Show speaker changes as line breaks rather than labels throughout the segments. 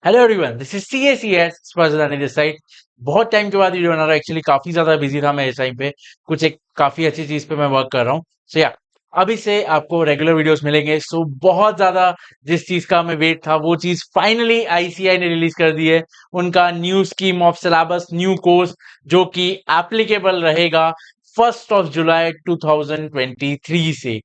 Hello everyone, this is CACS Farzani this side. बहुत time के बाद वीडियो बना रहा हूँ। एक्चुअली काफी ज्यादा बिजी था मैं इस टाइम पे। कुछ एक काफी अच्छी चीज पे मैं वर्क कर रहा हूँ। सो या अभी से आपको रेगुलर वीडियोस मिलेंगे। सो बहुत ज्यादा जिस चीज का मैं वेट था वो चीज फाइनली ICI ने रिलीज कर दी है। उनका new scheme of syllabus, new course जो कि एप्लीकेबल रहेगा 1 जुलाई 2023 से।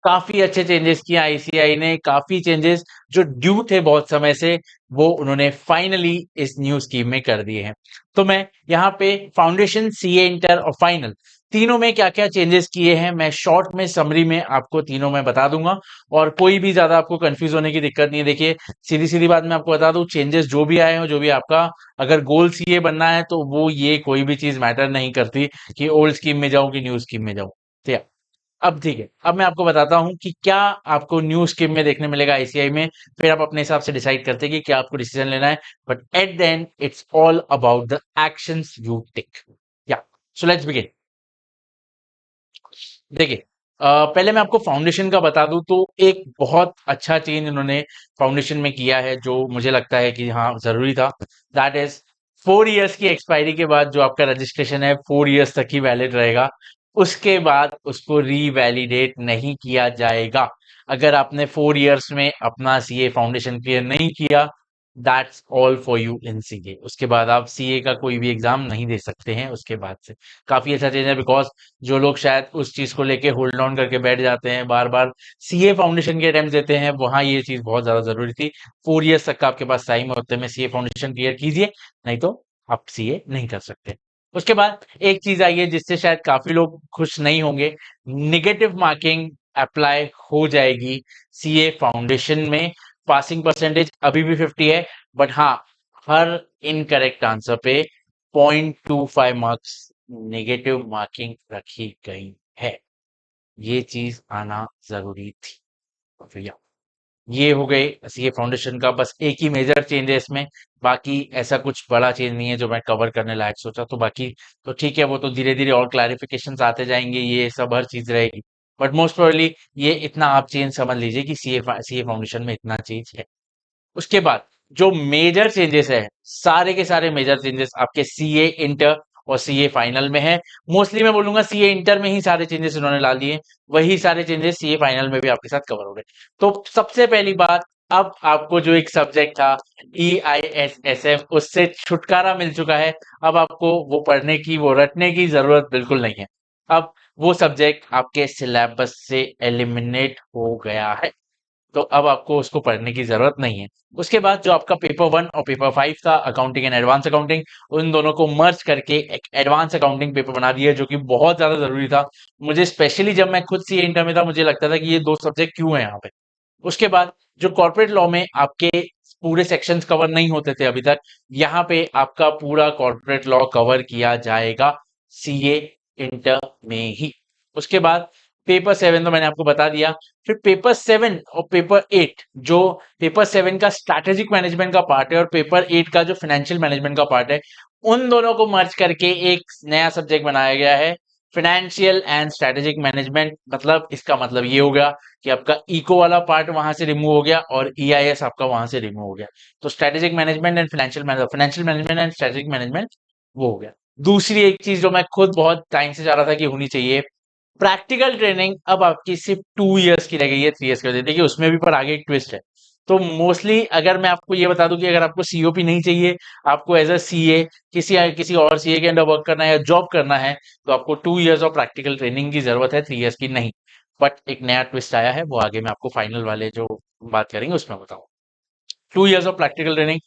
काफी अच्छे चेंजेस किए ICI ने, काफी चेंजेस जो ड्यू थे बहुत समय से, वो उन्होंने फाइनली इस न्यू स्कीम में कर दिए हैं। तो मैं यहाँ पे फाउंडेशन, CA इंटर और फाइनल तीनों में क्या क्या चेंजेस किए हैं मैं शॉर्ट में समरी में आपको तीनों में बता दूंगा। और कोई भी ज्यादा आपको कंफ्यूज होने की दिक्कत नहीं है। देखिए, सीधी सीधी बात मैं आपको बता दूं, चेंजेस जो भी आए हो, जो भी आपका अगर गोल CA बनना है तो वो ये कोई भी चीज मैटर नहीं करती कि ओल्ड स्कीम में जाऊं कि न्यू स्कीम में जाऊं। तो अब ठीक है, अब मैं आपको बताता हूं कि क्या आपको न्यू स्कीम में देखने मिलेगा ICI में। फिर आप अपने हिसाब से डिसाइड करते हैं कि क्या आपको डिसीजन लेना है। But at the end it's all about the actions you take. या सो लेट्स बिगिन। देखिए, पहले मैं आपको फाउंडेशन का बता दूं तो एक बहुत अच्छा चेंज उन्होंने फाउंडेशन में किया है जो मुझे लगता है कि हाँ जरूरी था। दैट इज 4 इयर्स की एक्सपायरी के बाद जो आपका रजिस्ट्रेशन है 4 इयर्स तक ही वैलिड रहेगा। उसके बाद उसको रीवैलिडेट नहीं किया जाएगा। अगर आपने 4 इयर्स में अपना CA फाउंडेशन क्लियर नहीं किया, that's all for you in CA। उसके बाद आप CA का कोई भी एग्जाम नहीं दे सकते हैं उसके बाद से। काफी अच्छा चेंज है, बिकॉज जो लोग शायद उस चीज को लेके होल्ड ऑन करके बैठ जाते हैं, बार बार CA फाउंडेशन के अटेम्प्ट देते हैं, वहां ये चीज बहुत ज्यादा जरूरी थी। 4 इयर्स तक का आपके पास टाइम होते में CA फाउंडेशन क्लियर कीजिए, नहीं तो आप CA नहीं कर सकते। उसके बाद एक चीज आई है जिससे शायद काफी लोग खुश नहीं होंगे। निगेटिव मार्किंग अप्लाई हो जाएगी CA फाउंडेशन में। पासिंग परसेंटेज अभी भी 50 है, बट हाँ, हर इनकरेक्ट आंसर पे 0.25 मार्क्स नेगेटिव मार्किंग रखी गई है। ये चीज आना जरूरी थी। तो भैया, ये हो गए सीए फाउंडेशन का बस एक ही मेजर चेंज है इसमें। बाकी ऐसा कुछ बड़ा चेंज नहीं है जो मैं कवर करने लायक सोचा। तो बाकी तो ठीक है, वो तो धीरे धीरे और क्लैरिफिकेशंस आते जाएंगे, ये सब हर चीज रहेगी। बट मोस्ट प्रोबेबली ये इतना आप चेंज समझ लीजिए कि सीए फाउंडेशन में इतना चेंज है। उसके बाद जो मेजर चेंजेस है, सारे के सारे मेजर चेंजेस आपके CA इंटर और CA फाइनल में है। मोस्टली मैं बोलूंगा CA इंटर में ही सारे चेंजेस उन्होंने ला दिए, वही सारे चेंजेस CA फाइनल में भी आपके साथ कवर हो गए। तो सबसे पहली बात, अब आपको जो एक सब्जेक्ट था EISSF, उससे छुटकारा मिल चुका है। अब आपको वो पढ़ने की, वो रटने की जरूरत बिल्कुल नहीं है। अब वो सब्जेक्ट आपके सिलेबस से एलिमिनेट हो गया है, तो अब आपको उसको पढ़ने की जरूरत नहीं है। उसके बाद जो आपका पेपर 1 और पेपर 5 था, अकाउंटिंग एंड एडवांस अकाउंटिंग, उन दोनों को मर्ज करके एक एडवांस अकाउंटिंग पेपर बना दिया, जो कि बहुत ज्यादा जरूरी था। मुझे स्पेशली जब मैं खुद CA इंटर में था, मुझे लगता था कि ये दो सब्जेक्ट क्यों है यहाँ पे। उसके बाद जो कॉर्पोरेट लॉ में आपके पूरे सेक्शंस कवर नहीं होते थे अभी तक, यहाँ पे आपका पूरा कॉर्पोरेट लॉ कवर किया जाएगा CA इंटर में ही। उसके बाद पेपर 7 तो मैंने आपको बता दिया। फिर पेपर 7 और पेपर 8, जो पेपर 7 का स्ट्रैटेजिक मैनेजमेंट का पार्ट है और पेपर 8 का जो फाइनेंशियल मैनेजमेंट का पार्ट है, उन दोनों को मर्ज करके एक नया सब्जेक्ट बनाया गया है, फाइनेंशियल एंड स्ट्रैटेजिक मैनेजमेंट। मतलब इसका मतलब ये हो गया कि आपका इको वाला पार्ट वहां से रिमूव हो गया और EIS आपका वहां से रिमूव हो गया। तो strategic management and financial management and strategic management वो हो गया। दूसरी एक चीज जो मैं खुद बहुत टाइम से चाह रहा था कि होनी चाहिए, प्रैक्टिकल ट्रेनिंग अब आपकी सिर्फ 2 इयर्स की रह गई है, 3 इयर्स कर देती है। उसमें भी पर आगे एक ट्विस्ट है। तो मोस्टली अगर मैं आपको ये बता दूं कि अगर आपको COP नहीं चाहिए, आपको एज अ CA किसी किसी और CA के अंडर वर्क करना है या जॉब करना है, तो आपको 2 इयर्स ऑफ प्रैक्टिकल ट्रेनिंग की जरूरत है, 3 इयर्स की नहीं। बट एक नया ट्विस्ट आया है, वो आगे मैं आपको फाइनल वाले जो बात करेंगे उसमें बताऊंगा। 2 इयर्स ऑफ प्रैक्टिकल ट्रेनिंग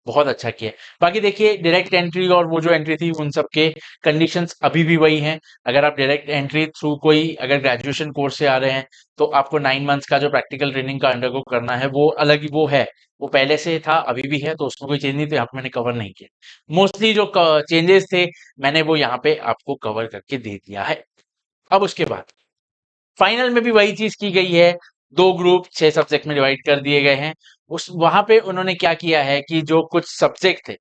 बहुत अच्छा किया है। बाकी देखिए, डायरेक्ट एंट्री और वो जो एंट्री थी, उन सब के कंडीशंस अभी भी वही हैं। अगर आप डायरेक्ट एंट्री थ्रू कोई अगर ग्रेजुएशन कोर्स से आ रहे हैं, तो आपको 9 मंथ्स का जो प्रैक्टिकल ट्रेनिंग का अंडरगो करना है, वो अलग ही वो है। वो पहले से था, अभी भी है, तो उसमें कोई चेंज नहीं, तो यहाँ पे मैंने कवर नहीं किया। मोस्टली जो चेंजेस थे, मैंने वो यहाँ पे आपको कवर करके दे दिया है। अब उसके बाद फाइनल में भी वही चीज की गई है। 2 ग्रुप 6 सब्जेक्ट में डिवाइड कर दिए गए हैं। उस वहां पे उन्होंने क्या किया है कि जो कुछ सब्जेक्ट थे,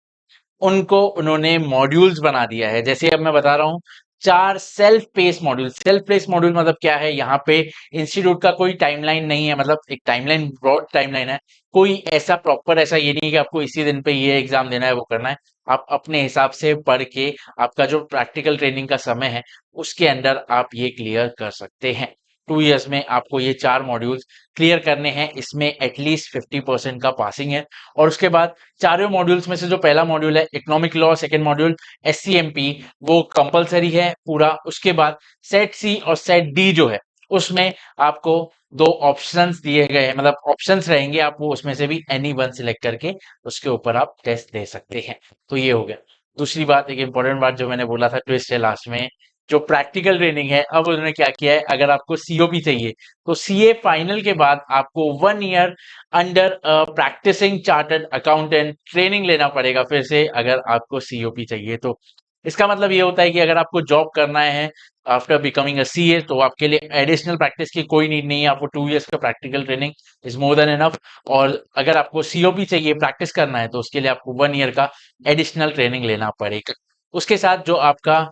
उनको उन्होंने मॉड्यूल्स बना दिया है। जैसे अब मैं बता रहा हूँ, 4 self pace module. Self pace module मतलब क्या है, यहाँ पे इंस्टीट्यूट का कोई टाइमलाइन नहीं है, मतलब एक टाइमलाइन, ब्रॉड टाइमलाइन है, कोई ऐसा प्रॉपर ऐसा ये नहीं है कि आपको इसी दिन पे ये एग्जाम देना है, वो करना है। आप अपने हिसाब से पढ़ के आपका जो प्रैक्टिकल ट्रेनिंग का समय है उसके अंदर आप ये क्लियर कर सकते हैं। 2 इयर्स में आपको ये 4 मॉड्यूल्स क्लियर करने हैं, इसमें एटलीस्ट 50% का पासिंग है। और उसके बाद चारों मॉड्यूल्स में से जो पहला मॉड्यूल है इकोनॉमिक लॉ, सेकंड मॉड्यूल एससीएमपी, वो कंपलसरी है पूरा। उसके बाद सेट सी और सेट डी जो है उसमें आपको 2 ऑप्शंस दिए गए हैं, मतलब ऑप्शंस रहेंगे, आप वो उसमें से भी एनी वन सिलेक्ट करके उसके ऊपर आप टेस्ट दे सकते हैं। तो ये हो गया। दूसरी बात, एक इंपॉर्टेंट बात जो मैंने बोला था, ट्विस्ट है लास्ट में, जो प्रैक्टिकल ट्रेनिंग है, अब उन्होंने क्या किया है, अगर आपको सीओपी चाहिए तो सीए फाइनल के बाद आपको 1 year under practising chartered accountant training लेना पड़ेगा फिर से, अगर आपको सीओपी चाहिए तो। इसका मतलब ये होता है कि अगर आपको जॉब करना है आफ्टर बिकमिंग अ सीए तो आपके लिए एडिशनल प्रैक्टिस की कोई नीड नहीं है, आपको 2 इयर्स का practical training is more than enough. और अगर आपको सीओपी चाहिए, प्रैक्टिस करना है, तो उसके लिए आपको 1 ईयर का एडिशनल ट्रेनिंग लेना पड़ेगा। उसके साथ जो आपका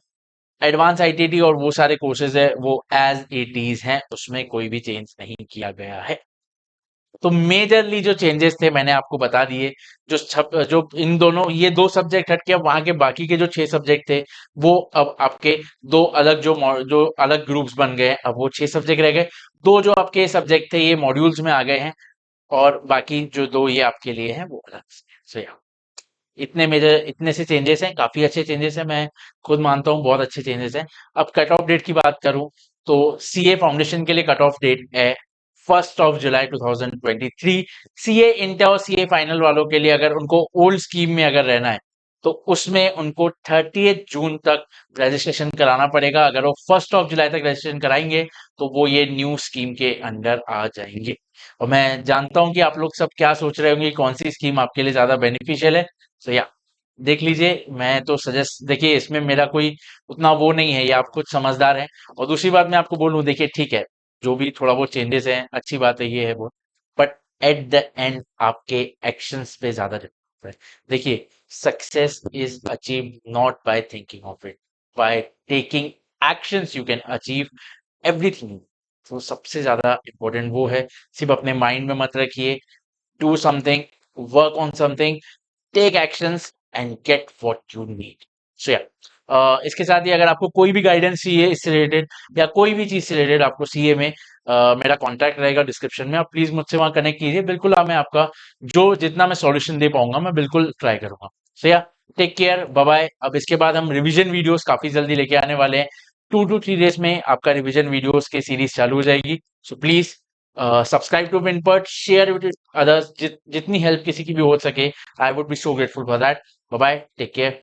एडवांस आईटीटी और वो सारे कोर्सेज है वो एज इट इज हैं, उसमें कोई भी चेंज नहीं किया गया है। तो मेजरली जो चेंजेस थे मैंने आपको बता दिए। जो इन दोनों ये 2 सब्जेक्ट हट के अब वहां के बाकी के जो 6 सब्जेक्ट थे वो अब आपके दो अलग जो अलग ग्रुप्स बन गए हैं, अब वो 6 सब्जेक्ट रह गए। 2 जो आपके सब्जेक्ट थे ये मॉड्यूल्स में आ गए हैं, और बाकी जो 2 ये आपके लिए हैं वो अलग से हैं। So, yeah, इतने से चेंजेस हैं, काफी अच्छे चेंजेस हैं, मैं खुद मानता हूँ बहुत अच्छे चेंजेस हैं। अब कट ऑफ डेट की बात करूं तो सीए फाउंडेशन के लिए कट ऑफ डेट है 1 जुलाई 2023। सीए इंटर और सीए फाइनल वालों के लिए अगर उनको ओल्ड स्कीम में अगर रहना है तो उसमें उनको 30 जून तक रजिस्ट्रेशन कराना पड़ेगा। अगर वो 1 जुलाई तक रजिस्ट्रेशन कराएंगे तो वो ये न्यू स्कीम के अंडर आ जाएंगे। और मैं जानता हूं कि आप लोग सब क्या सोच रहे होंगे, कौन सी स्कीम आपके लिए ज्यादा बेनिफिशियल है। सो या देख लीजिए, मैं तो सजेस्ट, देखिए इसमें मेरा कोई उतना वो नहीं है, ये आप खुद समझदार हैं। और दूसरी बात मैं आपको बोलूं, देखिए ठीक है, जो भी थोड़ा बहुत चेंजेस हैं अच्छी बात है, ये है वो, बट एट द एंड आपके एक्शंस पे ज्यादा डिपेंड है। देखिए, success is achieve not by thinking of it, by taking actions you can achieve everything. तो सबसे ज्यादा इंपॉर्टेंट वो है, सिर्फ अपने माइंड में मत रखिए, do something, work on something, take actions and get what you need. So या इसके साथ ही अगर आपको कोई भी गाइडेंस चाहिए इससे रिलेटेड या कोई भी चीज से रिलेटेड आपको सीए में, मेरा कॉन्टैक्ट रहेगा डिस्क्रिप्शन में, आप प्लीज मुझसे वहां कनेक्ट कीजिए। बिल्कुल मैं आपका जो जितना मैं सॉल्यूशन दे पाऊंगा मैं बिल्कुल ट्राई करूंगा। सो या टेक केयर, बाय बाय। अब इसके बाद हम रिवीजन वीडियोस काफी जल्दी लेके आने वाले हैं। 2 to 3 डेज में आपका रिवीजन वीडियोस की सीरीज चालू हो जाएगी। So please subscribe to Winpert, share with others, जितनी हेल्प किसी की भी हो सके, I would be so grateful for that. Bye bye. Take care.